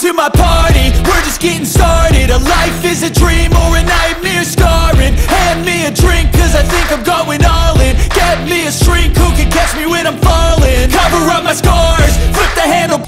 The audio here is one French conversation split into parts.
to my party, we're just getting started. A life is a dream or a nightmare scarring. Hand me a drink cause I think I'm going all in. Get me a shrink who can catch me when I'm falling. Cover up my scars, flip the handle.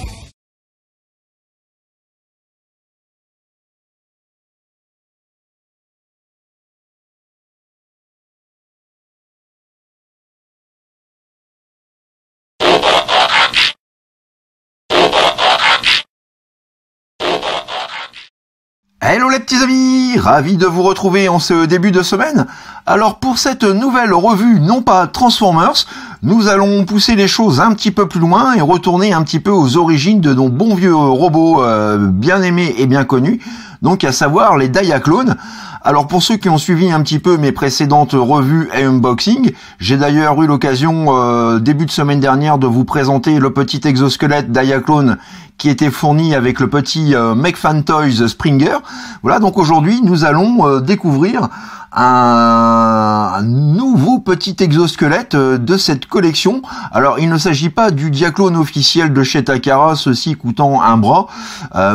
Hello les petits amis, ravi de vous retrouver en ce début de semaine. Alors pour cette nouvelle revue, non pas Transformers, nous allons pousser les choses un petit peu plus loin et retourner un petit peu aux origines de nos bons vieux robots bien aimés et bien connus, donc à savoir les Diaclones. Alors pour ceux qui ont suivi un petit peu mes précédentes revues et unboxing, j'ai d'ailleurs eu l'occasion début de semaine dernière de vous présenter le petit exosquelette Diaclone qui était fourni avec le petit Make-Fan Toys Springer. Voilà, donc aujourd'hui nous allons découvrir un nouveau petit exosquelette de cette collection. Alors il ne s'agit pas du Diaclone officiel de chez Takara, ceci coûtant un bras,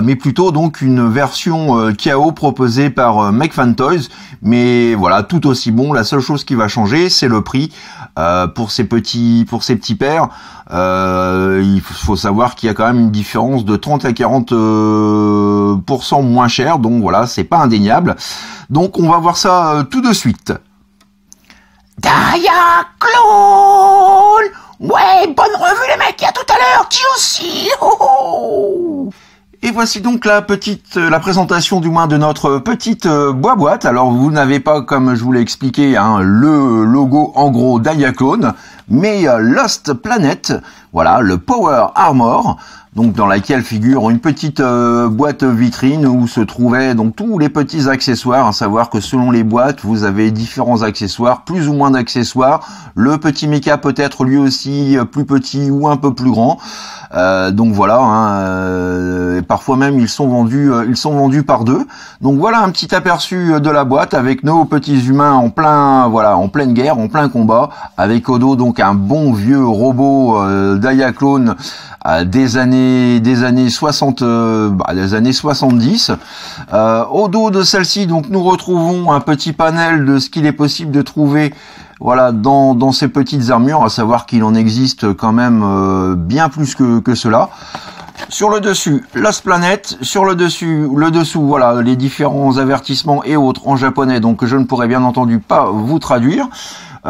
mais plutôt donc une version KO proposée par Make-Fan Toys, mais voilà, tout aussi bon. La seule chose qui va changer, c'est le prix pour ces petits pairs. Il faut savoir qu'il y a quand même une différence de 30 à 40% moins cher, donc voilà, c'est pas indéniable. Donc on va voir ça tout de suite. Diaclone! Ouais, bonne revue les mecs, à tout à l'heure, qui aussi? Oh oh. Et voici donc la présentation du moins de notre petite boîte. Alors vous n'avez pas, comme je vous l'ai expliqué, le logo en gros Diaclone, mais Lost Planet, voilà, le Power Armor, donc dans laquelle figure une petite boîte vitrine où se trouvaient donc tous les petits accessoires, à savoir que selon les boîtes, vous avez différents accessoires, plus ou moins d'accessoires. Le petit mecha peut être lui aussi plus petit ou un peu plus grand. Donc voilà, parfois même ils sont vendus par deux. Donc voilà un petit aperçu de la boîte avec nos petits humains en pleine guerre, en plein combat, avec au dos donc un bon vieux robot Diaclone des années 60, des années 70. Au dos de celle-ci, donc nous retrouvons un petit panel de ce qu'il est possible de trouver. Voilà, dans ces petites armures, à savoir qu'il en existe quand même bien plus que cela. Sur le dessus, Lost Planet. Sur le dessous, voilà, les différents avertissements et autres en japonais, donc je ne pourrais bien entendu pas vous traduire.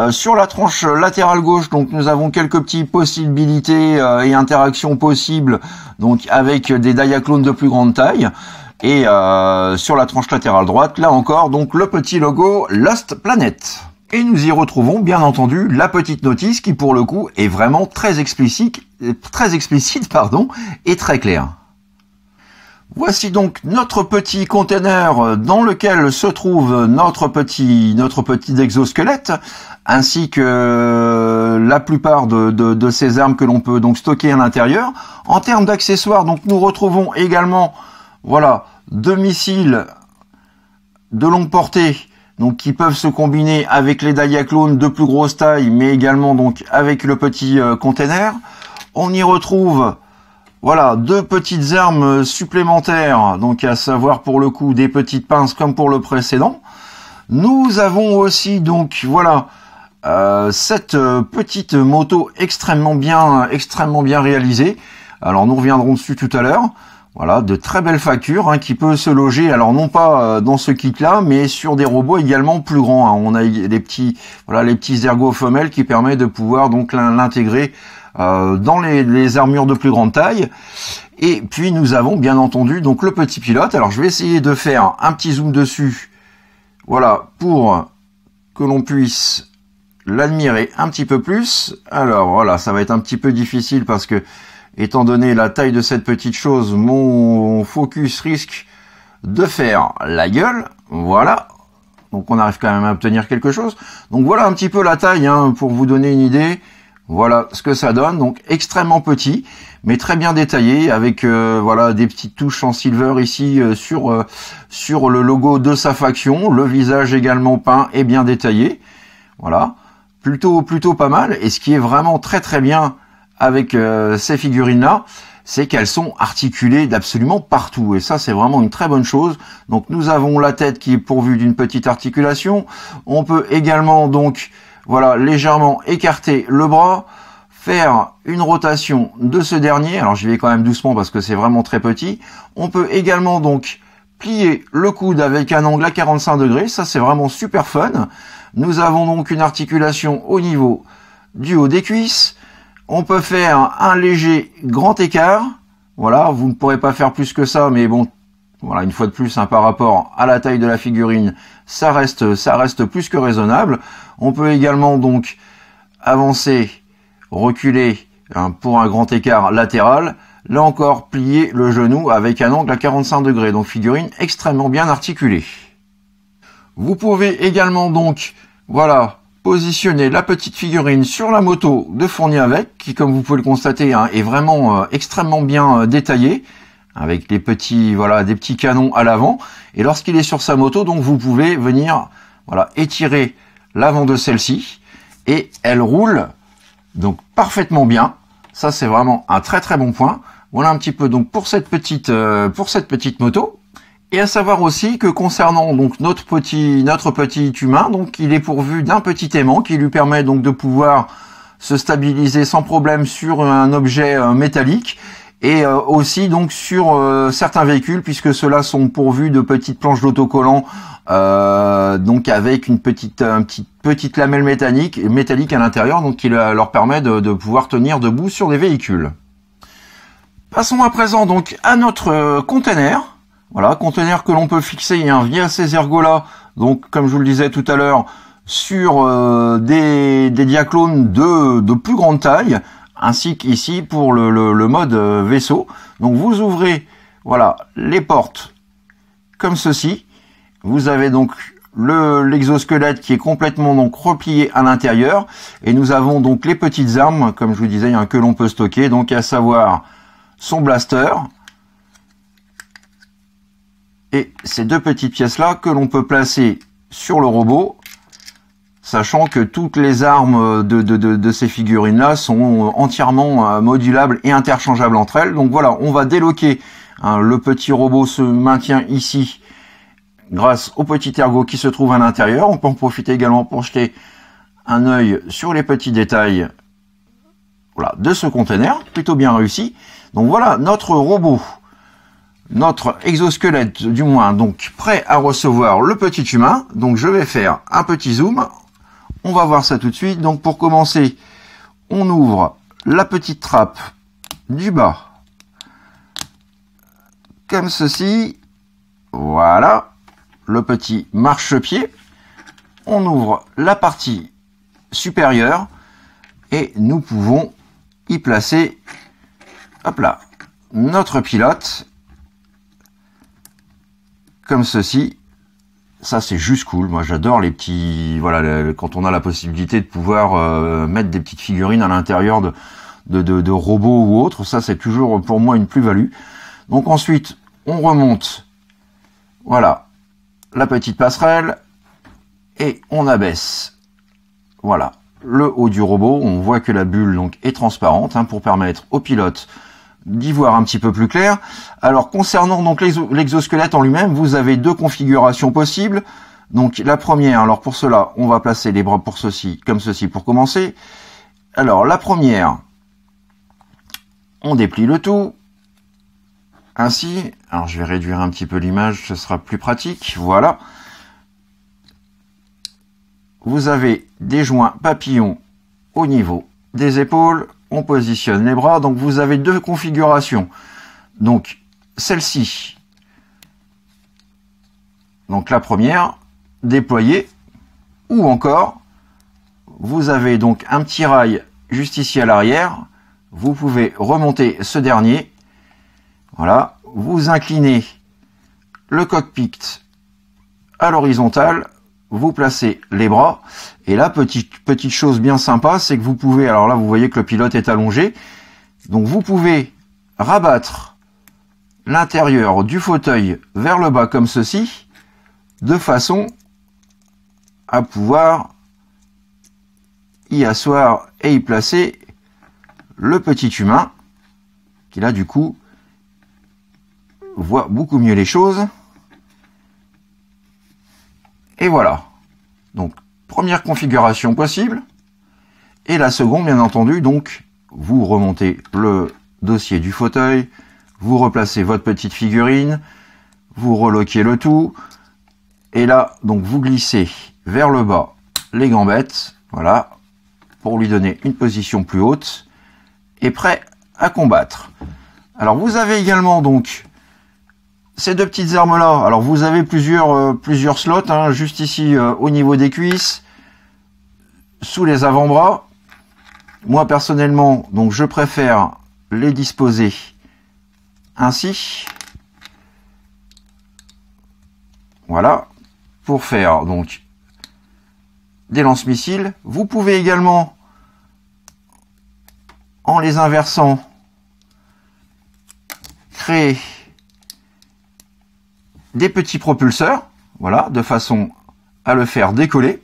Sur la tranche latérale gauche, donc nous avons quelques petites possibilités et interactions possibles, donc avec des Diaclones de plus grande taille. Et sur la tranche latérale droite, là encore, donc le petit logo Lost Planet. Et nous y retrouvons bien entendu la petite notice qui pour le coup est vraiment très explicite et très claire. Voici donc notre petit container dans lequel se trouve notre petit exosquelette, ainsi que la plupart de ces armes que l'on peut donc stocker à l'intérieur. En termes d'accessoires, donc nous retrouvons également, voilà, 2 missiles de longue portée, donc qui peuvent se combiner avec les Diaclones de plus grosse taille, mais également donc avec le petit container. On y retrouve, voilà, 2 petites armes supplémentaires, donc à savoir pour le coup des petites pinces comme pour le précédent. Nous avons aussi donc, voilà, cette petite moto extrêmement bien réalisée. Alors nous reviendrons dessus tout à l'heure. Voilà, de très belles factures qui peut se loger, alors non pas dans ce kit-là, mais sur des robots également plus grands. On a les petits ergots femelles qui permettent de pouvoir donc l'intégrer dans les armures de plus grande taille. Et puis nous avons bien entendu donc le petit pilote. Alors je vais essayer de faire un petit zoom dessus, voilà, pour que l'on puisse l'admirer un petit peu plus. Alors voilà, ça va être un petit peu difficile parce que étant donné la taille de cette petite chose, mon focus risque de faire la gueule. Voilà. Donc on arrive quand même à obtenir quelque chose. Donc voilà un petit peu la taille, pour vous donner une idée. Voilà ce que ça donne. Donc extrêmement petit, mais très bien détaillé, avec voilà des petites touches en silver ici sur le logo de sa faction. Le visage également peint et bien détaillé. Voilà. Plutôt pas mal. Et ce qui est vraiment très très bien avec ces figurines-là, c'est qu'elles sont articulées d'absolument partout. Et ça, c'est vraiment une très bonne chose. Donc, nous avons la tête qui est pourvue d'une petite articulation. On peut également, donc, voilà, légèrement écarter le bras, faire une rotation de ce dernier. Alors, j'y vais quand même doucement parce que c'est vraiment très petit. On peut également, donc, plier le coude avec un angle à 45 degrés. Ça, c'est vraiment super fun. Nous avons donc une articulation au niveau du haut des cuisses. On peut faire un léger grand écart. Voilà, vous ne pourrez pas faire plus que ça, mais bon, voilà, une fois de plus, hein, par rapport à la taille de la figurine, ça reste plus que raisonnable. On peut également donc avancer, reculer, hein, pour un grand écart latéral. Là encore, plier le genou avec un angle à 45 degrés. Donc figurine extrêmement bien articulée. Vous pouvez également donc, voilà, positionner la petite figurine sur la moto de fourni avec, qui, comme vous pouvez le constater, hein, est vraiment extrêmement bien détaillée, avec les petits, voilà, des petits canons à l'avant. Et lorsqu'il est sur sa moto, donc vous pouvez venir, voilà, étirer l'avant de celle-ci, et elle roule donc parfaitement bien. Ça, c'est vraiment un très très bon point. Voilà un petit peu donc pour cette petite moto. Et à savoir aussi que concernant donc notre petit humain, donc il est pourvu d'un petit aimant qui lui permet donc de pouvoir se stabiliser sans problème sur un objet métallique, et aussi donc sur certains véhicules, puisque ceux-là sont pourvus de petites planches d'autocollant, donc avec une petite lamelle métallique à l'intérieur, donc qui leur permet de pouvoir tenir debout sur des véhicules. Passons à présent donc à notre container. Voilà, conteneur que l'on peut fixer, hein, via ces ergots-là, donc comme je vous le disais tout à l'heure, sur des diaclones de plus grande taille, ainsi qu'ici pour le mode vaisseau. Donc vous ouvrez, voilà, les portes comme ceci. Vous avez donc l'exosquelette qui est complètement donc replié à l'intérieur, et nous avons donc les petites armes, comme je vous disais, hein, que l'on peut stocker, donc à savoir son blaster, et ces deux petites pièces-là que l'on peut placer sur le robot, sachant que toutes les armes de ces figurines-là sont entièrement modulables et interchangeables entre elles. Donc voilà, on va déloquer, hein, le petit robot se maintient ici grâce au petit ergot qui se trouve à l'intérieur. On peut en profiter également pour jeter un œil sur les petits détails, voilà, de ce conteneur, plutôt bien réussi. Donc voilà notre robot, notre exosquelette du moins, donc prêt à recevoir le petit humain. Donc je vais faire un petit zoom, on va voir ça tout de suite. Donc pour commencer, on ouvre la petite trappe du bas, comme ceci, voilà, le petit marchepied. On ouvre la partie supérieure, et nous pouvons y placer, hop là, notre pilote, comme ceci. Ça, c'est juste cool. Moi, j'adore les petits, voilà, quand on a la possibilité de pouvoir mettre des petites figurines à l'intérieur de robots ou autres. Ça, c'est toujours pour moi une plus-value. Donc ensuite, on remonte, voilà, la petite passerelle, et on abaisse, voilà, le haut du robot. On voit que la bulle donc est transparente, hein, pour permettre au pilote d'y voir un petit peu plus clair. Alors concernant donc l'exosquelette en lui-même, vous avez deux configurations possibles. Donc la première, alors pour cela, on va placer les bras pour ceci, comme ceci pour commencer. Alors la première, on déplie le tout, ainsi. Alors je vais réduire un petit peu l'image, ce sera plus pratique, voilà. Vous avez des joints papillons au niveau des épaules. On positionne les bras, donc vous avez deux configurations. Donc celle-ci, donc la première, déployée, ou encore vous avez donc un petit rail juste ici à l'arrière. Vous pouvez remonter ce dernier, voilà, vous inclinez le cockpit à l'horizontale, vous placez les bras, et là, petite chose bien sympa, c'est que vous pouvez, alors là vous voyez que le pilote est allongé, donc vous pouvez rabattre l'intérieur du fauteuil vers le bas comme ceci, de façon à pouvoir y asseoir et y placer le petit humain. qui là du coup voit beaucoup mieux les choses. Et voilà. Donc première configuration possible. Et la seconde, bien entendu, donc vous remontez le dossier du fauteuil, vous replacez votre petite figurine, vous reloquez le tout, et là, donc vous glissez vers le bas les gambettes, voilà, pour lui donner une position plus haute, et prêt à combattre. Alors vous avez également donc ces deux petites armes là. Alors vous avez plusieurs slots, hein, juste ici au niveau des cuisses, sous les avant-bras. Moi personnellement, donc je préfère les disposer ainsi. Voilà, pour faire donc des lance-missiles. Vous pouvez également, en les inversant, créer des petits propulseurs, voilà, de façon à le faire décoller.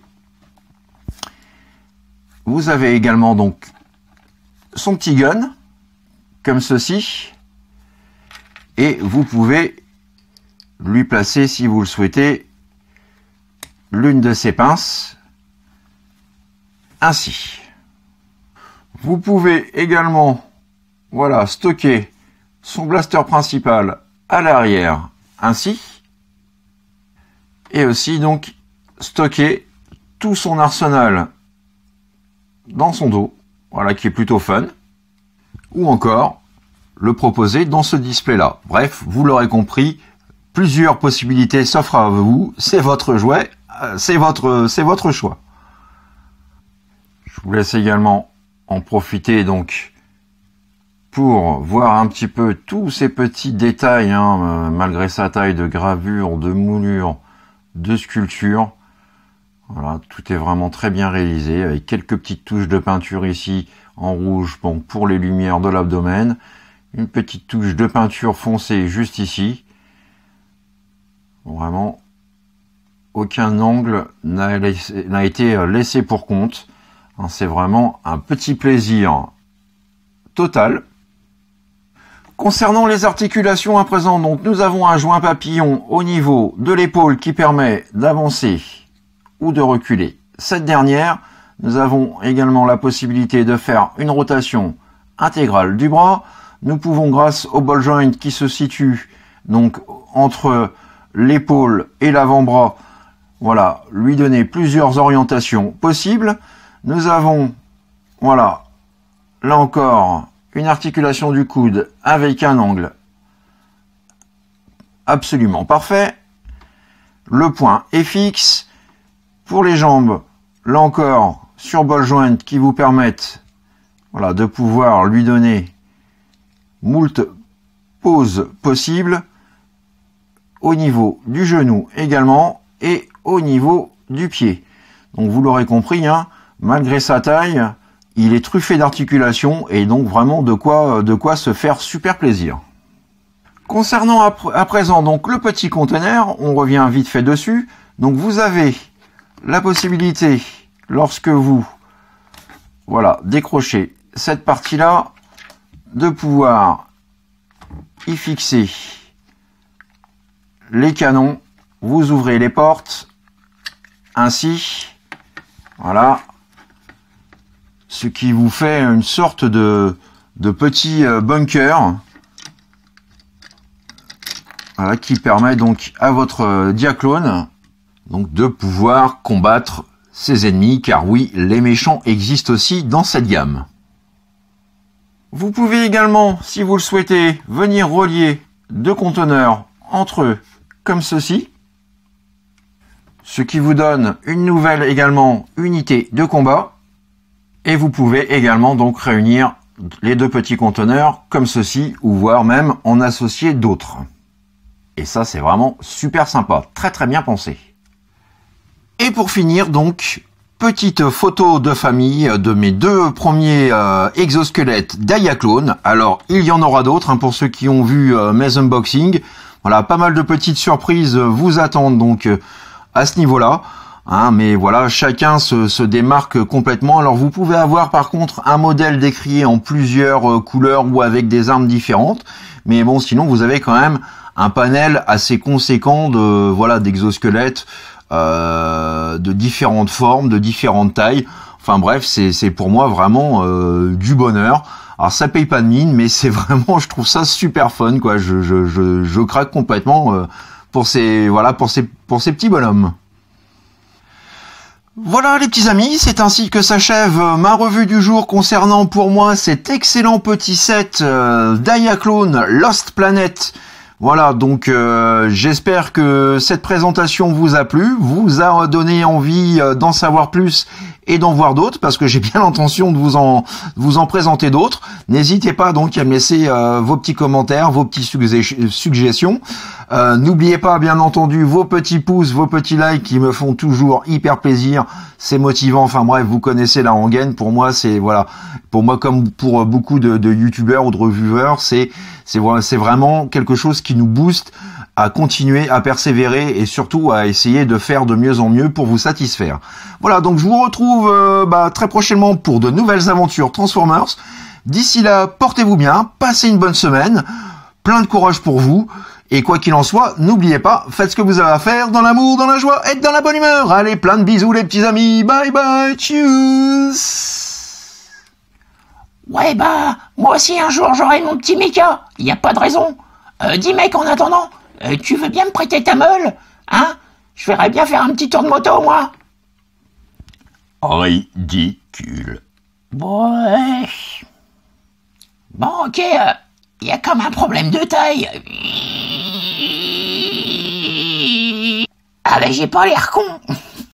Vous avez également donc son petit gun, comme ceci, et vous pouvez lui placer, si vous le souhaitez, l'une de ses pinces, ainsi. Vous pouvez également, voilà, stocker son blaster principal à l'arrière, ainsi, et aussi donc stocker tout son arsenal dans son dos, voilà, qui est plutôt fun, ou encore le proposer dans ce display là. Bref, vous l'aurez compris, plusieurs possibilités s'offrent à vous, c'est votre jouet, c'est votre choix. Je vous laisse également en profiter donc pour voir un petit peu tous ces petits détails, hein, malgré sa taille, de gravure, de moulure, de sculpture. Voilà, tout est vraiment très bien réalisé, avec quelques petites touches de peinture ici en rouge, bon, pour les lumières de l'abdomen, une petite touche de peinture foncée juste ici. Vraiment, aucun angle n'a été laissé pour compte. C'est vraiment un petit plaisir total. Concernant les articulations à présent, donc nous avons un joint papillon au niveau de l'épaule qui permet d'avancer ou de reculer cette dernière. Nous avons également la possibilité de faire une rotation intégrale du bras. Nous pouvons, grâce au ball joint qui se situe donc entre l'épaule et l'avant-bras, voilà, lui donner plusieurs orientations possibles. Nous avons, voilà, là encore, une articulation du coude avec un angle absolument parfait. Le point est fixe. Pour les jambes, là encore, sur ball joint qui vous permettent, voilà, de pouvoir lui donner moult poses possibles au niveau du genou également et au niveau du pied. Donc vous l'aurez compris, hein, malgré sa taille, il est truffé d'articulations et donc vraiment de quoi se faire super plaisir. Concernant à présent donc le petit conteneur, on revient vite fait dessus. Donc vous avez la possibilité, lorsque vous, voilà, décrochez cette partie-là, de pouvoir y fixer les canons. Vous ouvrez les portes, ainsi, voilà, ce qui vous fait une sorte de petit bunker, voilà, qui permet donc à votre diaclone donc de pouvoir combattre ses ennemis, car oui, les méchants existent aussi dans cette gamme. Vous pouvez également, si vous le souhaitez, venir relier deux conteneurs entre eux, comme ceci, ce qui vous donne une nouvelle également unité de combat. Et vous pouvez également donc réunir les deux petits conteneurs comme ceci, ou voire même en associer d'autres. Et ça, c'est vraiment super sympa, très très bien pensé. Et pour finir donc, petite photo de famille de mes deux premiers exosquelettes Diaclone. Alors, il y en aura d'autres, hein, pour ceux qui ont vu mes unboxings. Voilà, pas mal de petites surprises vous attendent donc à ce niveau-là. Hein, mais voilà, chacun se démarque complètement. Alors vous pouvez avoir par contre un modèle décrié en plusieurs couleurs ou avec des armes différentes, mais bon, sinon vous avez quand même un panel assez conséquent de voilà d'exosquelettes de différentes formes, de différentes tailles. Enfin bref, c'est pour moi vraiment du bonheur. Alors ça paye pas de mine, mais c'est vraiment, je trouve ça super fun, quoi. Je craque complètement pour ces petits bonhommes. Voilà les petits amis, c'est ainsi que s'achève ma revue du jour concernant pour moi cet excellent petit set Diaclone Lost Planet. Voilà, donc j'espère que cette présentation vous a plu, vous a donné envie d'en savoir plus et d'en voir d'autres, parce que j'ai bien l'intention de vous en présenter d'autres. N'hésitez pas donc à me laisser vos petits commentaires, vos petites suggestions. N'oubliez pas bien entendu vos petits pouces, vos petits likes qui me font toujours hyper plaisir, c'est motivant. Enfin bref, vous connaissez la rengaine. Pour moi, c'est voilà, pour moi comme pour beaucoup de youtubeurs ou de reviewers, c'est vraiment quelque chose qui nous booste à continuer, à persévérer et surtout à essayer de faire de mieux en mieux pour vous satisfaire. Voilà, donc je vous retrouve très prochainement pour de nouvelles aventures Transformers. D'ici là, portez-vous bien, passez une bonne semaine, plein de courage pour vous, et quoi qu'il en soit, n'oubliez pas, faites ce que vous avez à faire dans l'amour, dans la joie et dans la bonne humeur. Allez, plein de bisous les petits amis, bye bye, tchuss. Ouais moi aussi un jour j'aurai mon petit Mecha, y a pas de raison. Dis mec, en attendant, tu veux bien me prêter ta meule? Hein? Je verrais bien faire un petit tour de moto, moi. Ridicule. Ouais. Bon, ok, y a comme un problème de taille. Ah ben j'ai pas l'air con.